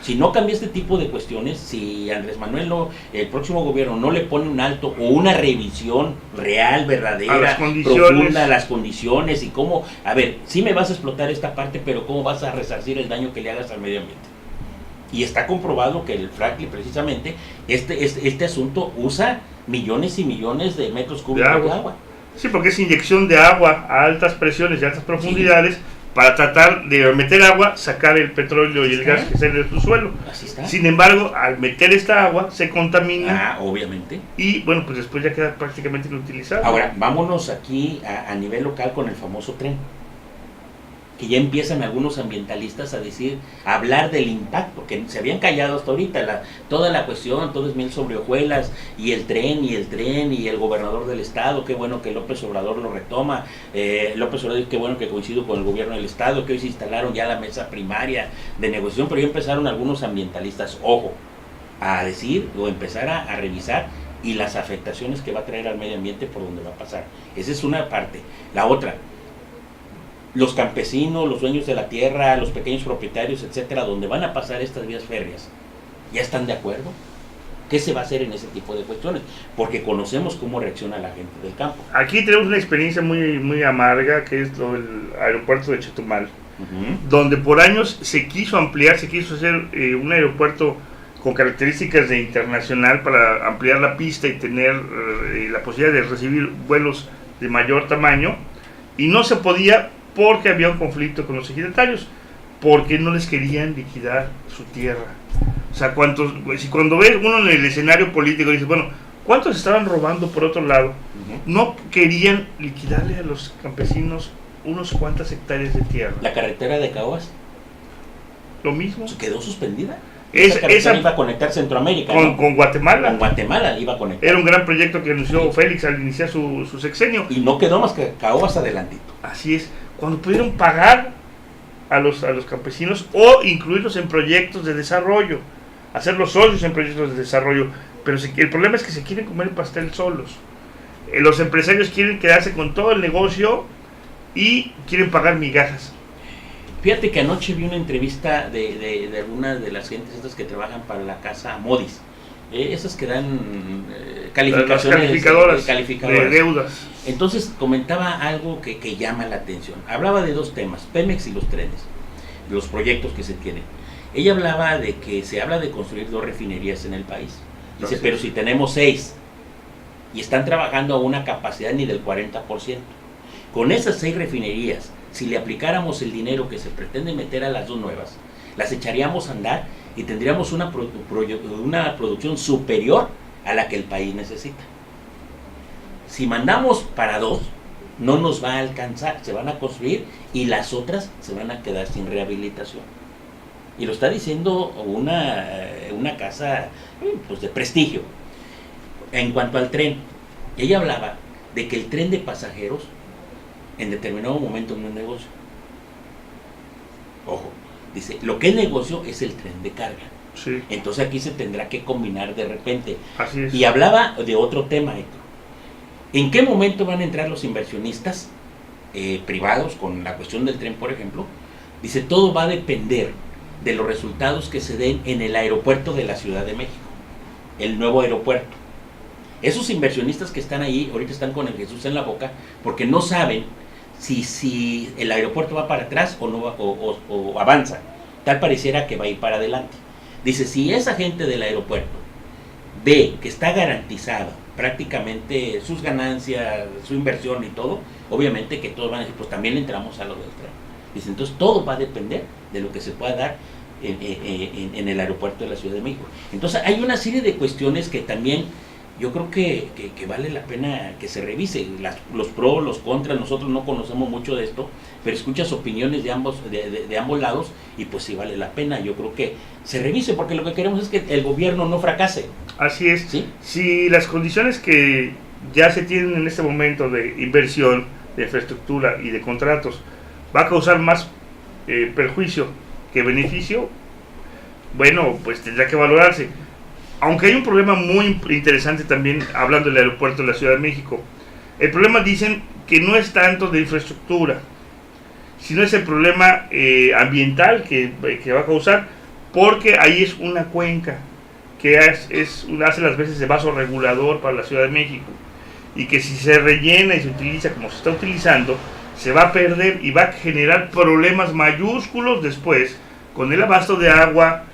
Si no cambia este tipo de cuestiones, si Andrés Manuel, el próximo gobierno no le pone un alto o una revisión real, verdadera, profunda a las condiciones y cómo, a ver, sí me vas a explotar esta parte, pero cómo vas a resarcir el daño que le hagas al medio ambiente. Y está comprobado que el fracking, precisamente, este asunto usa millones y millones de metros cúbicos de agua. Sí, porque es inyección de agua a altas presiones y altas profundidades. Sí. Para tratar de meter agua, sacar el petróleo y el gas que sale de su suelo. Así está. Sin embargo, al meter esta agua, se contamina. Obviamente. Y bueno, pues después ya queda prácticamente inutilizable. Ahora, vámonos aquí a nivel local con el famoso tren. Que ya empiezan algunos ambientalistas a hablar del impacto, que se habían callado hasta ahorita, toda la cuestión, todo es miel sobre hojuelas, y el tren, y el gobernador del estado, qué bueno que López Obrador lo retoma, López Obrador, qué bueno que coincido con el gobierno del estado, que hoy se instalaron ya la mesa primaria de negociación, pero ya empezaron algunos ambientalistas, a decir, o empezar a revisar, y las afectaciones que va a traer al medio ambiente por donde va a pasar. Esa es una parte. La otra, los campesinos, los dueños de la tierra, los pequeños propietarios, etcétera, donde van a pasar estas vías férreas, ¿ya están de acuerdo? ¿Qué se va a hacer en ese tipo de cuestiones? Porque conocemos cómo reacciona la gente del campo. Aquí tenemos una experiencia muy, muy amarga, que es el aeropuerto de Chetumal, donde por años se quiso ampliar, se quiso hacer un aeropuerto con características de internacional para ampliar la pista y tener la posibilidad de recibir vuelos de mayor tamaño, y no se podía porque había un conflicto con los ejidatarios, porque no les querían liquidar su tierra. O sea, cuando ve uno en el escenario político, dice, bueno, ¿cuántos estaban robando por otro lado? No querían liquidarle a los campesinos unos cuantas hectáreas de tierra. ¿La carretera de Caguas? Lo mismo. Quedó suspendida. Esa iba a conectar Centroamérica, con Guatemala. Con Guatemala iba a conectar. Era un gran proyecto que anunció Félix al iniciar su sexenio. Y no quedó más que Caguas adelantito. Así es. Cuando pudieron pagar a los campesinos o incluirlos en proyectos de desarrollo, hacerlos socios en proyectos de desarrollo, pero el problema es que se quieren comer el pastel solos. Los empresarios quieren quedarse con todo el negocio y quieren pagar migajas. Fíjate que anoche vi una entrevista de algunas de las gentes estas que trabajan para la casa Modis, esas que dan calificaciones, calificadoras de deudas. Entonces comentaba algo que llama la atención. Hablaba de dos temas, Pemex y los trenes, los proyectos que se tienen. ella hablaba de que se habla de construir 2 refinerías en el país. Dice, Entonces, pero si tenemos 6 y están trabajando a una capacidad ni del 40%, con esas 6 refinerías, si le aplicáramos el dinero que se pretende meter a las 2 nuevas, las echaríamos a andar y tendríamos una producción superior a la que el país necesita. Si mandamos para 2, no nos va a alcanzar, se van a construir y las otras se van a quedar sin rehabilitación. Y lo está diciendo una casa pues, de prestigio. En cuanto al tren, ella hablaba de que el tren de pasajeros en determinado momento no es negocio. Ojo, dice, lo que es negocio es el tren de carga. sí, Entonces aquí se tendrá que combinar de repente. así es. Y hablaba de otro tema, Héctor. ¿En qué momento van a entrar los inversionistas privados con la cuestión del tren, por ejemplo? Dice, todo va a depender de los resultados que se den en el aeropuerto de la Ciudad de México, el nuevo aeropuerto. Esos inversionistas que están ahí, ahorita están con el Jesús en la boca, porque no saben si el aeropuerto va para atrás o, no va, o avanza. Tal pareciera que va a ir para adelante. Dice, si esa gente del aeropuerto ve que está garantizado prácticamente sus ganancias, su inversión y todo, obviamente que todos van a decir, pues también le entramos a lo del tren. Dice, entonces todo va a depender de lo que se pueda dar en el aeropuerto de la Ciudad de México. Entonces hay una serie de cuestiones que también yo creo que vale la pena que se revise, los pros, los contras. Nosotros no conocemos mucho de esto, pero escuchas opiniones de ambos lados y pues sí vale la pena. Yo creo que se revise, porque lo que queremos es que el gobierno no fracase. Así es. ¿Sí? Si las condiciones que ya se tienen en este momento de inversión, de infraestructura y de contratos va a causar más perjuicio que beneficio, bueno, pues tendrá que valorarse. Aunque hay un problema muy interesante también, hablando del aeropuerto de la Ciudad de México. El problema, dicen, que no es tanto de infraestructura, sino es el problema ambiental que va a causar, porque ahí es una cuenca que hace las veces de vaso regulador para la Ciudad de México, y que si se rellena y se utiliza como se está utilizando, se va a perder y va a generar problemas mayúsculos después con el abasto de agua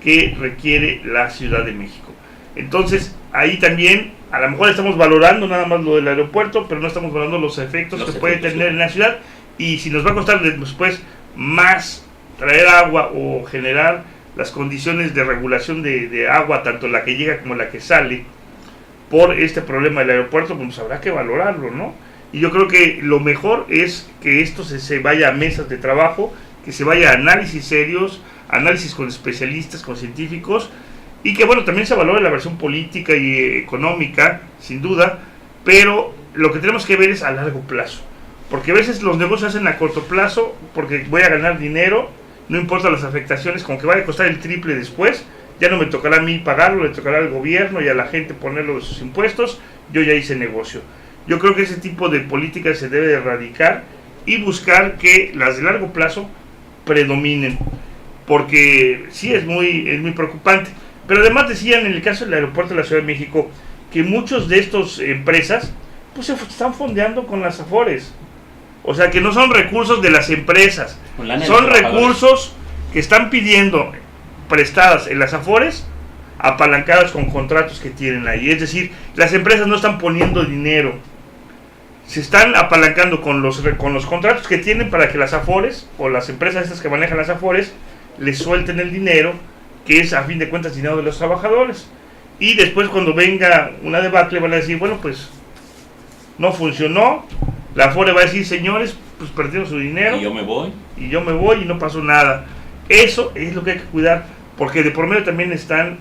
que requiere la Ciudad de México. Entonces, ahí también, a lo mejor estamos valorando nada más lo del aeropuerto, pero no estamos valorando los efectos que puede tener en la ciudad, y si nos va a costar después más traer agua o generar las condiciones de regulación de agua, tanto la que llega como la que sale, por este problema del aeropuerto, pues habrá que valorarlo, ¿no? Y yo creo que lo mejor es que esto se vaya a mesas de trabajo, que se vaya a análisis serios, análisis con especialistas, con científicos, y que bueno, también se valore la versión política y económica, sin duda, pero lo que tenemos que ver es a largo plazo, porque a veces los negocios se hacen a corto plazo, porque voy a ganar dinero, no importa las afectaciones, con que vaya a costar el triple después, ya no me tocará a mí pagarlo, le tocará al gobierno y a la gente ponerlo de sus impuestos, yo ya hice negocio. Yo creo que ese tipo de políticas se debe de erradicar y buscar que las de largo plazo predominen, porque sí es muy preocupante. Pero además decían en el caso del aeropuerto de la Ciudad de México que muchos de estas empresas pues se están fondeando con las Afores, o sea que no son recursos de las empresas, son recursos que están pidiendo prestadas en las Afores, apalancadas con contratos que tienen ahí. Es decir, las empresas no están poniendo dinero, se están apalancando con los contratos que tienen para que las Afores o las empresas estas que manejan las Afores les suelten el dinero, que es a fin de cuentas dinero de los trabajadores. Y después, cuando venga una debacle, van a decir, bueno, pues no funcionó, la Afore va a decir, señores, pues perdieron su dinero y yo me voy y no pasó nada. Eso es lo que hay que cuidar, porque de por medio también están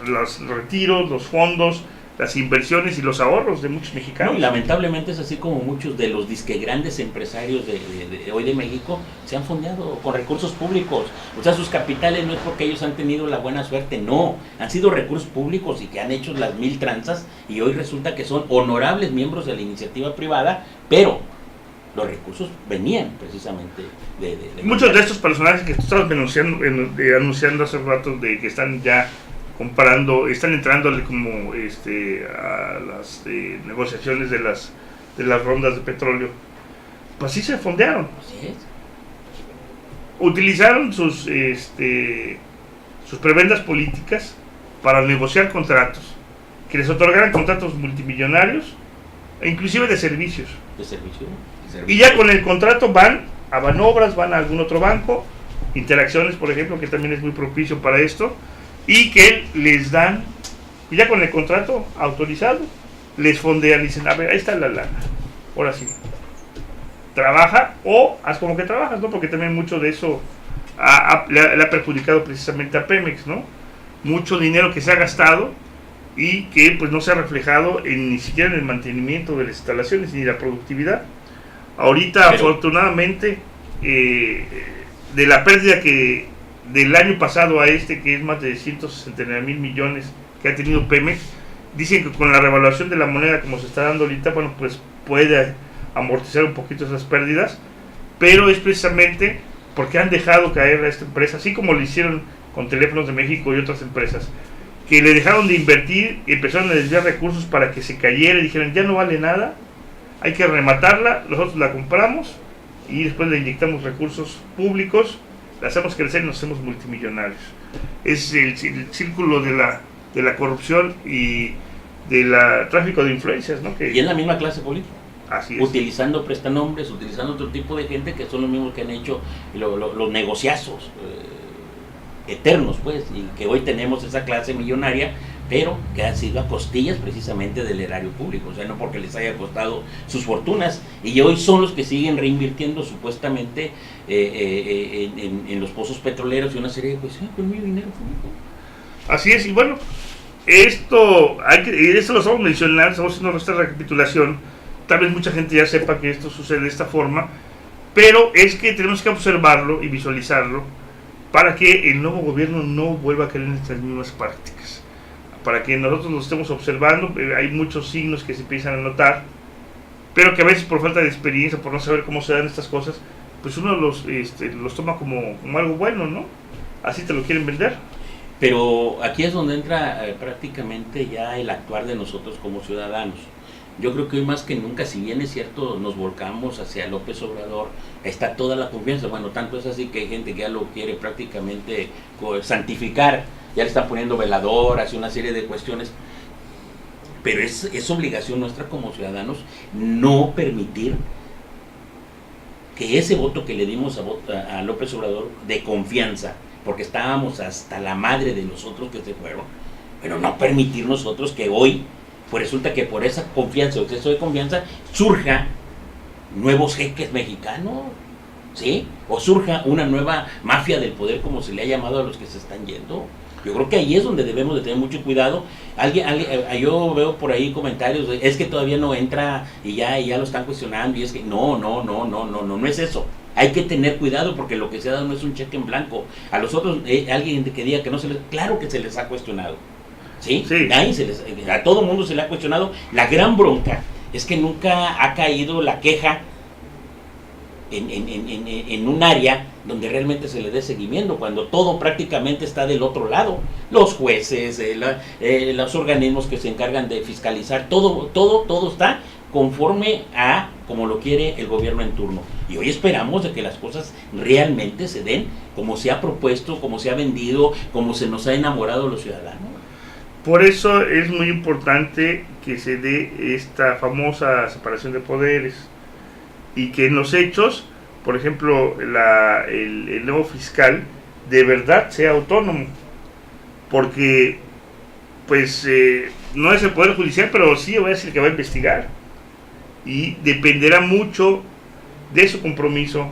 los retiros, los fondos, las inversiones y los ahorros de muchos mexicanos. No, y lamentablemente es así como muchos de los disque grandes empresarios de hoy de México se han fondeado con recursos públicos. O sea, sus capitales no es porque ellos han tenido la buena suerte, no, han sido recursos públicos y que han hecho las mil tranzas, y hoy resulta que son honorables miembros de la iniciativa privada, pero los recursos venían precisamente de muchos de estos personajes que tú estabas anunciando hace rato, de que están ya están entrándole como a las negociaciones de las rondas de petróleo, pues sí se fondearon. Así es. utilizaron sus prebendas políticas para negociar contratos, que les otorgaran contratos multimillonarios, e inclusive de servicios. De servicio. Y ya con el contrato van a Banobras, van a algún otro banco, Interacciones, por ejemplo, que también es muy propicio para esto, y que les dan, ya con el contrato autorizado, les fondean y dicen, a ver, ahí está la lana, ahora sí, trabaja o haz como que trabajas, ¿no? Porque también mucho de eso le ha perjudicado precisamente a Pemex, ¿no? Mucho dinero que se ha gastado y que pues no se ha reflejado ni siquiera en el mantenimiento de las instalaciones ni la productividad. Ahorita, afortunadamente, de la pérdida que del año pasado a que es más de 169,000 millones que ha tenido Pemex, dicen que con la revaluación de la moneda como se está dando ahorita, bueno, pues puede amortizar un poquito esas pérdidas, pero es precisamente porque han dejado caer a esta empresa, así como lo hicieron con Teléfonos de México y otras empresas, que le dejaron de invertir y empezaron a desviar recursos para que se cayera y dijeron, ya no vale nada, hay que rematarla, nosotros la compramos y después le inyectamos recursos públicos, la hacemos crecer y nos hacemos multimillonarios. Es el círculo de la corrupción y del tráfico de influencias, ¿no? Y es la misma clase política. Así es. Utilizando prestanombres, utilizando otro tipo de gente que son los mismos que han hecho los negociazos eternos, pues, y que hoy tenemos esa clase millonaria, pero que ha sido a costillas precisamente del erario público, o sea, no porque les haya costado sus fortunas, y hoy son los que siguen reinvirtiendo supuestamente en los pozos petroleros y una serie de cuestiones con mucho dinero público. Así es, y bueno, esto lo estamos mencionando, estamos haciendo nuestra recapitulación, tal vez mucha gente ya sepa que esto sucede de esta forma, pero es que tenemos que observarlo y visualizarlo para que el nuevo gobierno no vuelva a caer en estas mismas prácticas, para que nosotros lo estemos observando. Hay muchos signos que se empiezan a notar, pero que a veces por falta de experiencia, por no saber cómo se dan estas cosas, pues uno los toma como algo bueno, ¿no? Así te lo quieren vender. Pero aquí es donde entra prácticamente ya el actuar de nosotros como ciudadanos. Yo creo que hoy más que nunca, si bien es cierto, nos volcamos hacia López Obrador, está toda la confianza. Bueno, tanto es así que hay gente que ya lo quiere prácticamente santificar, ya le están poniendo veladoras y una serie de cuestiones. Pero es obligación nuestra como ciudadanos no permitir que ese voto que le dimos a López Obrador de confianza, porque estábamos hasta la madre de los otros que se fueron, pero no permitir nosotros que hoy, pues resulta que por esa confianza o exceso de confianza surja nuevos jeques mexicanos, ¿sí? O surja una nueva mafia del poder, como se le ha llamado a los que se están yendo. Yo creo que ahí es donde debemos de tener mucho cuidado. Yo veo por ahí comentarios de, es que todavía no entra y ya lo están cuestionando, y es que no es eso. Hay que tener cuidado porque lo que se ha dado no es un cheque en blanco. A los otros, alguien que diga que no se les, claro que se les ha cuestionado. ¿Sí? Sí. A todo mundo se le ha cuestionado. La gran bronca es que nunca ha caído la queja en un área donde realmente se le dé seguimiento, cuando todo prácticamente está del otro lado. Los jueces, los organismos que se encargan de fiscalizar, todo está conforme a como lo quiere el gobierno en turno. Y hoy esperamos de que las cosas realmente se den como se ha propuesto, como se ha vendido, como se nos ha enamorado a los ciudadanos. Por eso es muy importante que se dé esta famosa separación de poderes y que en los hechos, por ejemplo, el nuevo fiscal de verdad sea autónomo, porque pues no es el Poder Judicial, pero sí va a ser el que va a investigar, y dependerá mucho de su compromiso,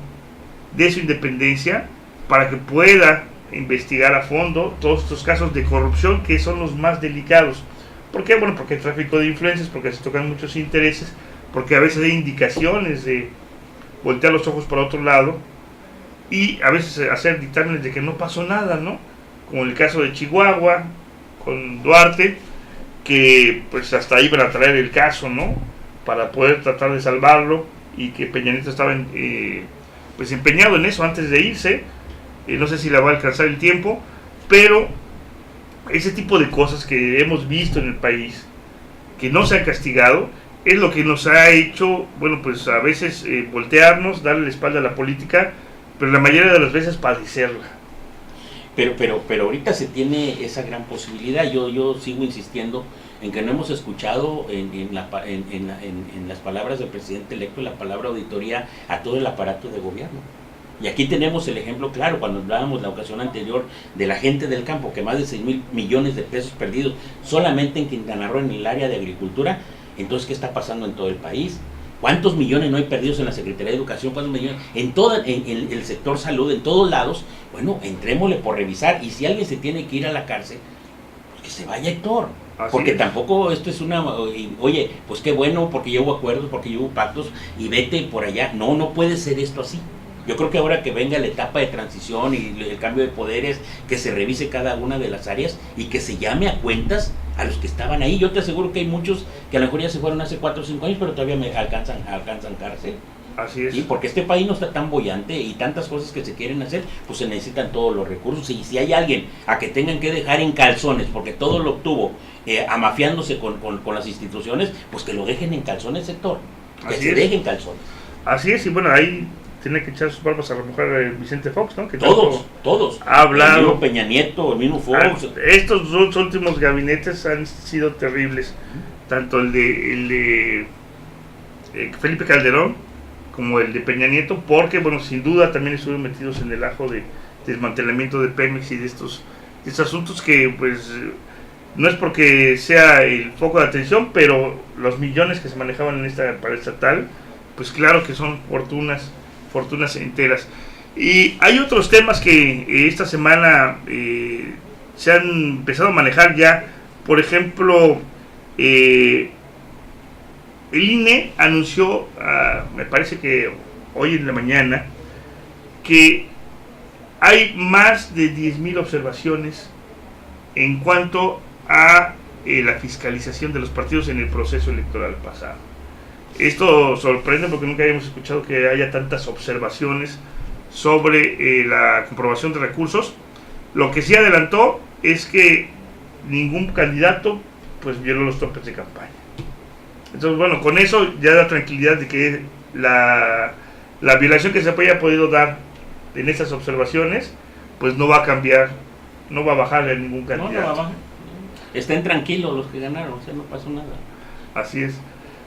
de su independencia, para que pueda investigar a fondo todos estos casos de corrupción que son los más delicados. ¿Por qué? Bueno, porque hay tráfico de influencias, porque se tocan muchos intereses, porque a veces hay indicaciones de voltear los ojos para otro lado y a veces hacer dictámenes de que no pasó nada, ¿no? Como el caso de Chihuahua con Duarte, que pues hasta ahí van a traer el caso, ¿no? Para poder tratar de salvarlo, y que Peña Nieto estaba pues empeñado en eso antes de irse. No sé si la va a alcanzar el tiempo, pero ese tipo de cosas que hemos visto en el país, que no se han castigado, es lo que nos ha hecho, bueno, pues a veces voltearnos, darle la espalda a la política pero la mayoría de las veces padecerla. Pero ahorita se tiene esa gran posibilidad. Yo sigo insistiendo en que no hemos escuchado en las palabras del presidente electo la palabra auditoría a todo el aparato de gobierno. Y aquí tenemos el ejemplo claro, cuando hablábamos la ocasión anterior de la gente del campo, que más de 6,000 millones de pesos perdidos solamente en Quintana Roo en el área de agricultura. Entonces, ¿qué está pasando en todo el país? ¿Cuántos millones no hay perdidos en la Secretaría de Educación? ¿Cuántos millones? En el sector salud, en todos lados. Bueno, entrémosle por revisar. Y si alguien se tiene que ir a la cárcel, pues que se vaya, Héctor. Porque tampoco esto es una... Oye, pues qué bueno, porque ya hubo acuerdos, ya hubo pactos, y vete por allá. No puede ser esto así. Yo creo que ahora que venga la etapa de transición y el cambio de poderes, que se revise cada una de las áreas y que se llame a cuentas a los que estaban ahí. Yo te aseguro que hay muchos que a lo mejor ya se fueron hace 4 o 5 años, pero todavía alcanzan cárcel. Así es. ¿Sí? Porque este país no está tan boyante y tantas cosas que se quieren hacer, pues se necesitan todos los recursos. Y si hay alguien a que tengan que dejar en calzones, porque todo lo obtuvo amafiándose con las instituciones, pues que lo dejen en calzones, sector. Que se dejen calzones. Así es, y bueno, ahí tiene que echar sus barbas a la mujer Vicente Fox, ¿no? Que todos. Ha hablado. El mismo Peña Nieto, el mismo Fox. Estos dos últimos gabinetes han sido terribles. Tanto el de Felipe Calderón como el de Peña Nieto, porque, bueno, sin duda también estuvieron metidos en el ajo de desmantelamiento de Pemex y de estos asuntos que, pues, no es porque sea el foco de atención, pero los millones que se manejaban en esta paraestatal, pues claro que son fortunas enteras. Y hay otros temas que esta semana se han empezado a manejar ya. Por ejemplo, el INE anunció, me parece que hoy en la mañana, que hay más de 10,000 observaciones en cuanto a la fiscalización de los partidos en el proceso electoral pasado. Esto sorprende porque nunca habíamos escuchado que haya tantas observaciones sobre la comprobación de recursos. Lo que sí adelantó es que ningún candidato pues violó los topes de campaña. Entonces, bueno, con eso ya da tranquilidad de que la violación que se haya podido dar en esas observaciones pues no va a cambiar, no va a bajar a ningún candidato. No va a bajar. Estén tranquilos los que ganaron, o sea, no pasó nada. Así es.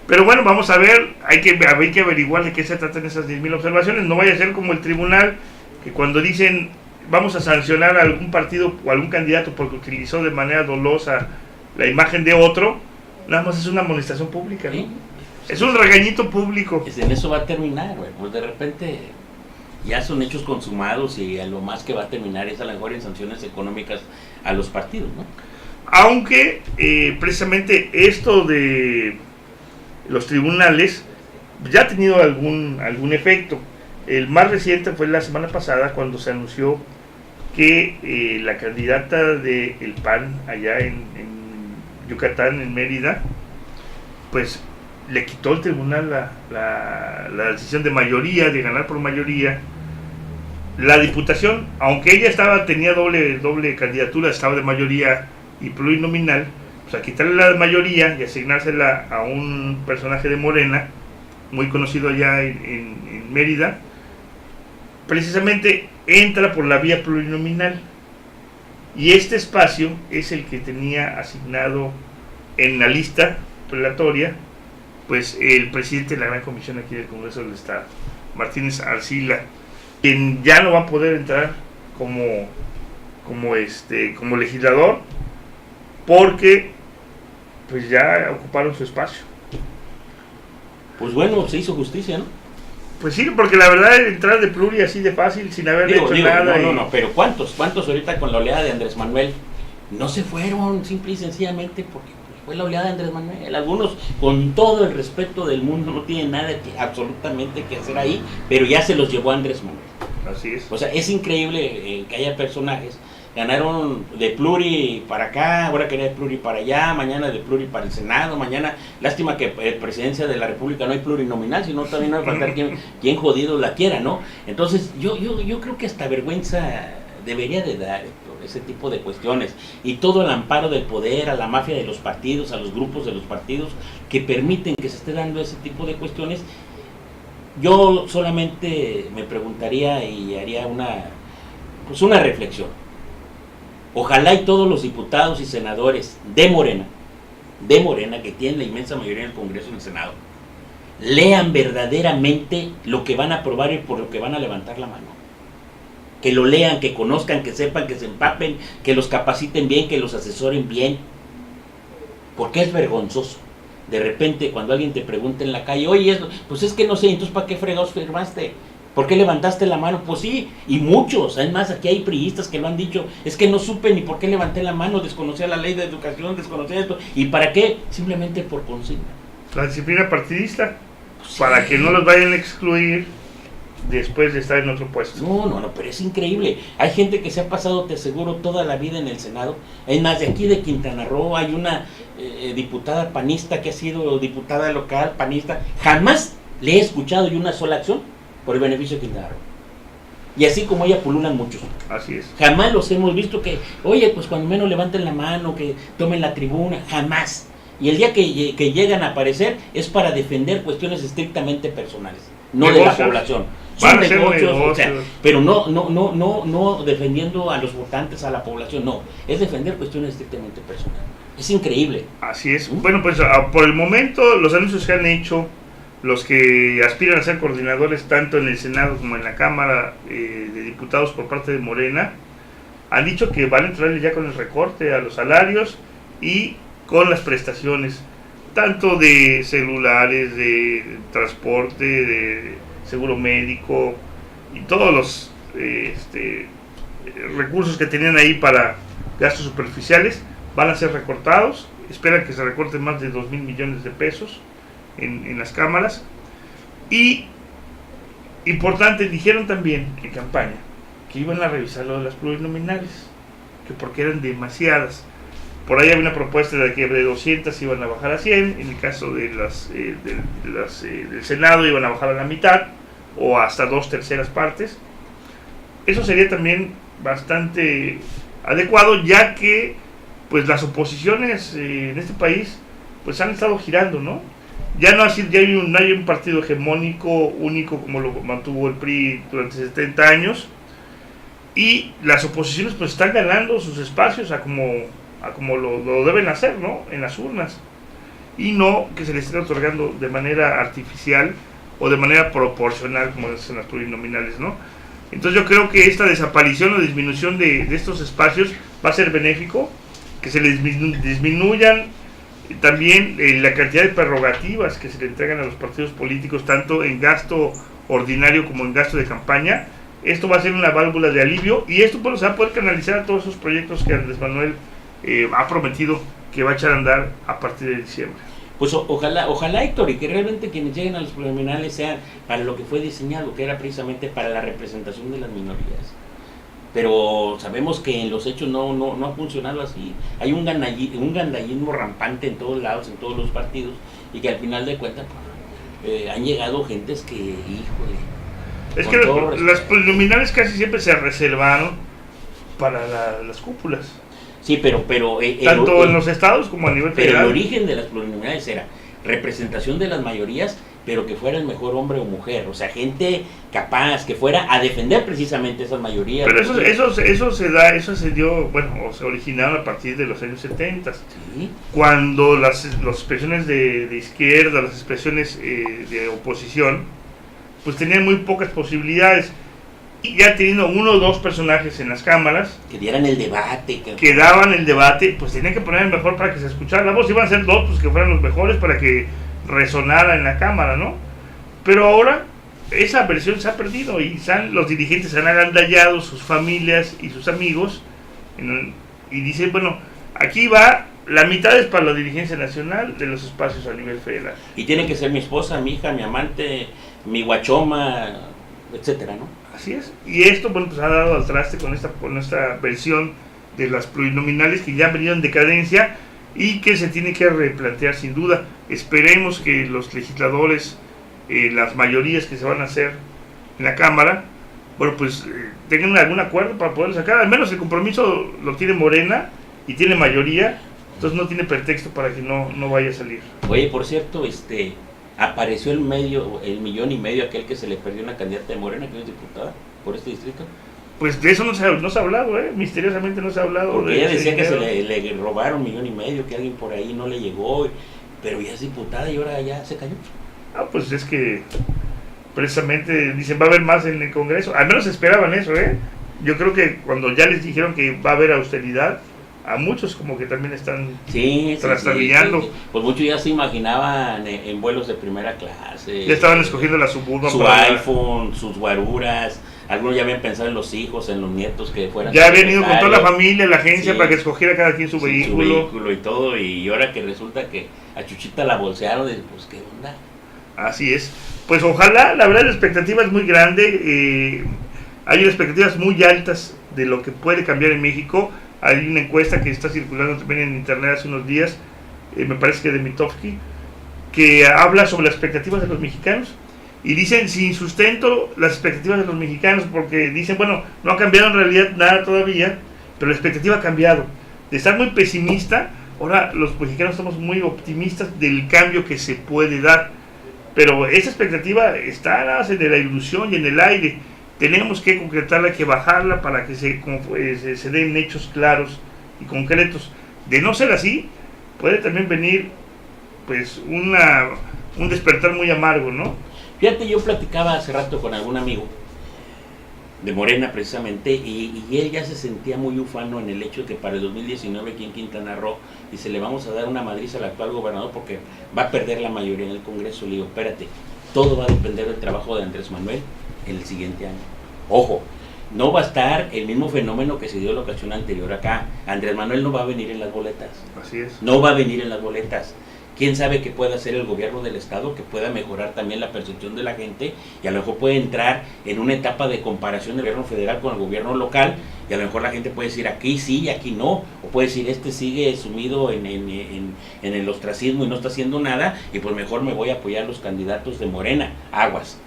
Pero bueno, vamos a ver, hay que averiguar de qué se tratan esas 10,000 observaciones. No vaya a ser como el tribunal, que cuando dicen vamos a sancionar a algún partido o algún candidato porque utilizó de manera dolosa la imagen de otro, nada más es una amonestación pública, ¿no? ¿Sí? Es un regañito público. En eso va a terminar, güey. Pues de repente ya son hechos consumados y a lo más que va a terminar es a lo mejor en sanciones económicas a los partidos, ¿no? Aunque precisamente esto de los tribunales ya ha tenido algún efecto. El más reciente fue la semana pasada cuando se anunció que la candidata del PAN allá en Yucatán, en Mérida, pues le quitó el tribunal la decisión de mayoría, de ganar por mayoría la diputación, aunque ella tenía doble candidatura, estaba de mayoría y plurinominal. O sea, quitarle la mayoría y asignársela a un personaje de Morena, muy conocido allá en Mérida, precisamente entra por la vía plurinominal. Y este espacio es el que tenía asignado en la lista prelatoria, pues el presidente de la Gran Comisión aquí del Congreso del Estado, Martínez Arcila, quien ya no va a poder entrar como legislador, porque pues ya ocuparon su espacio. Pues bueno, se hizo justicia, ¿no? Pues sí, porque la verdad entrar de pluri así de fácil, sin haber hecho nada. No, pero ¿cuántos ahorita con la oleada de Andrés Manuel no se fueron simple y sencillamente porque fue la oleada de Andrés Manuel? Algunos, con todo el respeto del mundo, no tienen nada absolutamente que hacer ahí, pero ya se los llevó Andrés Manuel. Así es. O sea, es increíble que haya personajes. Ganaron de pluri para acá, ahora quería de pluri para allá, mañana de pluri para el Senado, mañana, lástima que presidencia de la República no hay plurinominal, sino también no va a faltar quien jodido la quiera, ¿no? Entonces yo creo que hasta vergüenza debería de dar ese tipo de cuestiones, y todo el amparo del poder a la mafia de los partidos, a los grupos de los partidos que permiten que se esté dando ese tipo de cuestiones. Yo solamente me preguntaría y haría una reflexión. Ojalá y todos los diputados y senadores de Morena, que tienen la inmensa mayoría en el Congreso y en el Senado, lean verdaderamente lo que van a aprobar y por lo que van a levantar la mano. Que lo lean, que conozcan, que sepan, que se empapen, que los capaciten bien, que los asesoren bien. Porque es vergonzoso. De repente, cuando alguien te pregunta en la calle, oye, pues es que no sé, entonces ¿para qué fregados firmaste? ¿Por qué levantaste la mano? Pues sí, y muchos, además aquí hay priistas que lo han dicho, es que no supe ni por qué levanté la mano, desconocía la ley de educación, desconocía esto, ¿y para qué? Simplemente por consigna. La disciplina partidista, pues para que no los vayan a excluir después de estar en otro puesto. No, pero es increíble. Hay gente que se ha pasado, te aseguro, toda la vida en el Senado. Es más, de aquí de Quintana Roo hay una diputada panista que ha sido diputada local, panista. Jamás le he escuchado yo una sola acción por el beneficio de Quintana Roo. Y así como ella pululan muchos. Así es. Jamás los hemos visto que, oye, pues cuando menos levanten la mano, que tomen la tribuna, jamás. Y el día que llegan a aparecer es para defender cuestiones estrictamente personales, no de la población. Son negocios, o sea, pero no defendiendo a los votantes, a la población, no. Es defender cuestiones estrictamente personales. Es increíble. Así es. Bueno, pues por el momento los anuncios que han hecho los que aspiran a ser coordinadores tanto en el Senado como en la Cámara de Diputados por parte de Morena, han dicho que van a entrarle ya con el recorte a los salarios y con las prestaciones, tanto de celulares, de transporte, de seguro médico y todos los recursos que tenían ahí para gastos superficiales van a ser recortados. Esperan que se recorten más de 2,000 millones de pesos en las cámaras. Y importante, dijeron también en campaña que iban a revisar lo de las plurinominales, que porque eran demasiadas. Por ahí había una propuesta de que de 200 iban a bajar a 100, en el caso de del Senado iban a bajar a la mitad o hasta 2/3 partes. Eso sería también bastante adecuado, ya que pues las oposiciones en este país pues han estado girando, ¿no? Ya no hay un partido hegemónico único como lo mantuvo el PRI durante 70 años, y las oposiciones pues están ganando sus espacios a como lo deben hacer, ¿no? En las urnas, y no que se les esté otorgando de manera artificial o de manera proporcional como es en las plurinominales, ¿no? Entonces yo creo que esta desaparición o disminución de estos espacios va a ser benéfico, que se les disminuyan también la cantidad de prerrogativas que se le entregan a los partidos políticos, tanto en gasto ordinario como en gasto de campaña. Esto va a ser una válvula de alivio, y esto pues, se va a poder canalizar a todos esos proyectos que Andrés Manuel ha prometido que va a echar a andar a partir de diciembre. Pues ojalá, Héctor, y que realmente quienes lleguen a los plurinominales sean para lo que fue diseñado, que era precisamente para la representación de las minorías. Pero sabemos que en los hechos no ha funcionado así. Hay un gandallismo rampante en todos lados, en todos los partidos, y que al final de cuentas han llegado gentes que, híjole. Es que las plurinominales casi siempre se reservaron para las cúpulas. Sí, pero tanto en los estados como a nivel federal. Pero el origen de las plurinominales era representación de las mayorías, pero que fuera el mejor hombre o mujer, o sea, gente capaz, que fuera a defender precisamente esas mayorías. Pero eso se dio, bueno, o se originaron a partir de los años 70, ¿sí? Cuando las expresiones de izquierda, las expresiones de oposición, pues tenían muy pocas posibilidades. Y ya teniendo uno o dos personajes en las cámaras que dieran el debate, que daban el debate, pues tenían que poner el mejor para que se escuchara la voz. Iban a ser dos, pues que fueran los mejores para que resonara en la cámara, ¿no? Pero ahora esa versión se ha perdido y los dirigentes han agandallado sus familias y sus amigos y dicen, bueno, aquí va, la mitad es para la dirigencia nacional de los espacios a nivel federal. Y tiene que ser mi esposa, mi hija, mi amante, mi guachoma, etcétera, ¿no? Así es. Y esto, bueno, pues ha dado al traste con esta versión de las plurinominales que ya han venido en decadencia y que se tiene que replantear sin duda. Esperemos que los legisladores, las mayorías que se van a hacer en la Cámara, bueno, pues tengan algún acuerdo para poder sacar. Al menos el compromiso lo tiene Morena y tiene mayoría, entonces no tiene pretexto para que no vaya a salir. Oye, por cierto, apareció el 1,500,000 aquel que se le perdió una candidata de Morena, que es diputada por este distrito. Pues de eso no se ha hablado, misteriosamente no se ha hablado. Porque ella decía que le robaron 1,500,000, que alguien por ahí no le llegó, pero ya es diputada y ahora ya se cayó. Pues es que precisamente dicen va a haber más en el Congreso, al menos esperaban eso, Yo creo que cuando ya les dijeron que va a haber austeridad, a muchos como que también están trastabillando. Sí. Pues muchos ya se imaginaban en vuelos de primera clase. Ya estaban escogiendo la Suburban. Su iPhone, sus guaruras. Algunos ya habían pensado en los hijos, en los nietos que fueran. Ya habían ido con toda la familia, la agencia, para que escogiera cada quien su vehículo. Su vehículo y todo. Y ahora que resulta que a Chuchita la bolsearon, pues qué onda. Así es. Pues ojalá, la verdad la expectativa es muy grande. Hay expectativas muy altas de lo que puede cambiar en México. Hay una encuesta que está circulando también en internet hace unos días, me parece que de Mitofsky, que habla sobre las expectativas de los mexicanos. Y dicen sin sustento las expectativas de los mexicanos, porque dicen, bueno, no ha cambiado en realidad nada todavía, pero la expectativa ha cambiado. De estar muy pesimista, ahora los mexicanos estamos muy optimistas del cambio que se puede dar. Pero esa expectativa está en la ilusión y en el aire. Tenemos que concretarla, que bajarla para que se den hechos claros y concretos. De no ser así, puede también venir pues un despertar muy amargo, ¿no? Fíjate, yo platicaba hace rato con algún amigo de Morena precisamente, y él ya se sentía muy ufano en el hecho de que para el 2019 aquí en Quintana Roo dice, le vamos a dar una madriza al actual gobernador porque va a perder la mayoría en el Congreso. Le digo, espérate, todo va a depender del trabajo de Andrés Manuel en el siguiente año. Ojo, no va a estar el mismo fenómeno que se dio en la ocasión anterior acá. Andrés Manuel no va a venir en las boletas. Así es. No va a venir en las boletas. ¿Quién sabe qué puede hacer el gobierno del estado que pueda mejorar también la percepción de la gente? Y a lo mejor puede entrar en una etapa de comparación del gobierno federal con el gobierno local, y a lo mejor la gente puede decir aquí sí y aquí no, o puede decir este sigue sumido en el ostracismo y no está haciendo nada, y pues mejor me voy a apoyar a los candidatos de Morena. Aguas.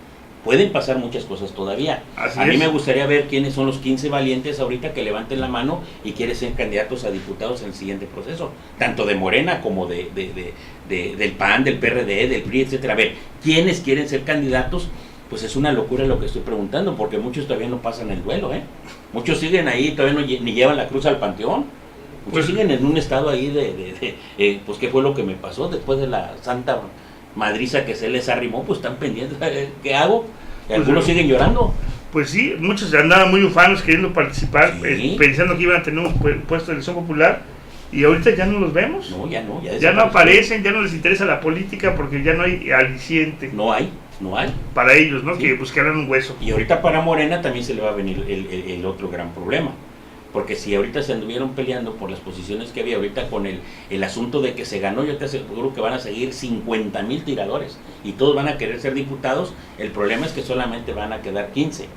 Pueden pasar muchas cosas todavía. Así a mí es. me gustaría ver quiénes son los 15 valientes ahorita que levanten la mano y quieren ser candidatos a diputados en el siguiente proceso, tanto de Morena como del PAN, del PRD, del PRI, etcétera. A ver, ¿quiénes quieren ser candidatos? Pues es una locura lo que estoy preguntando, porque muchos todavía no pasan el duelo, Muchos siguen ahí, todavía ni llevan la cruz al panteón. Muchos siguen en un estado ahí pues qué fue lo que me pasó después de la santa madriza que se les arrimó, pues están pendientes. ¿Qué hago? Algunos siguen llorando. Pues sí, muchos andaban muy ufanos queriendo participar, Sí. Pensando que iban a tener un puesto de elección popular, y ahorita ya no los vemos. No, ya no. Ya no aparecen, ya no les interesa la política porque ya no hay aliciente. No hay. Para ellos, ¿no? Sí. Que buscaran un hueso. Y ahorita para Morena también se le va a venir el otro gran problema. Porque si ahorita se anduvieron peleando por las posiciones que había ahorita con el asunto de que se ganó, yo te aseguro que van a seguir 50,000 tiradores y todos van a querer ser diputados. El problema es que solamente van a quedar 15.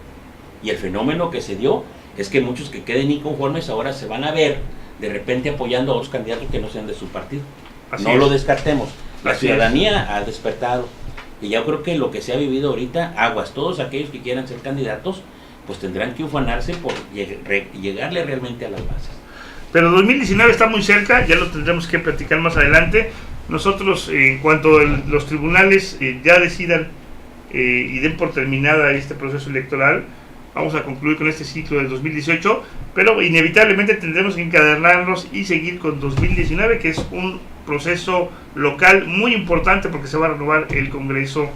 Y el fenómeno que se dio es que muchos que queden inconformes ahora se van a ver de repente apoyando a otros candidatos que no sean de su partido. No lo descartemos. La ciudadanía ha despertado. Y yo creo que lo que se ha vivido ahorita, aguas, todos aquellos que quieran ser candidatos, pues tendrán que ufanarse por llegarle realmente a las bases. Pero 2019 está muy cerca, ya lo tendremos que platicar más adelante. Nosotros, en cuanto los tribunales ya decidan y den por terminada este proceso electoral, vamos a concluir con este ciclo del 2018, pero inevitablemente tendremos que encadenarnos y seguir con 2019, que es un proceso local muy importante porque se va a renovar el Congreso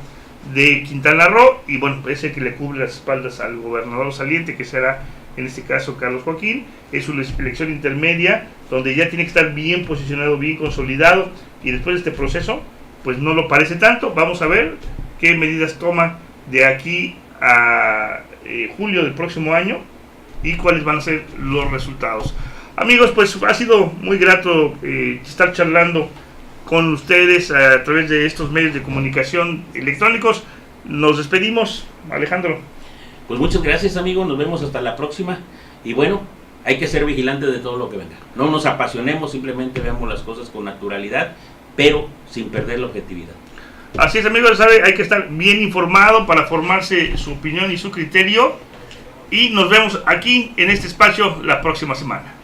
de Quintana Roo, y bueno, es el que le cubre las espaldas al gobernador saliente, que será en este caso Carlos Joaquín. Es una elección intermedia donde ya tiene que estar bien posicionado, bien consolidado, y después de este proceso pues no lo parece tanto. Vamos a ver qué medidas toma de aquí a julio del próximo año y cuáles van a ser los resultados. Amigos, pues ha sido muy grato estar charlando con ustedes a través de estos medios de comunicación electrónicos. Nos despedimos, Alejandro. Pues muchas gracias, amigos, nos vemos hasta la próxima. Y bueno, hay que ser vigilantes de todo lo que venga. No nos apasionemos, simplemente veamos las cosas con naturalidad, pero sin perder la objetividad. Así es, amigos, sabe, hay que estar bien informado para formarse su opinión y su criterio. Y nos vemos aquí en este espacio la próxima semana.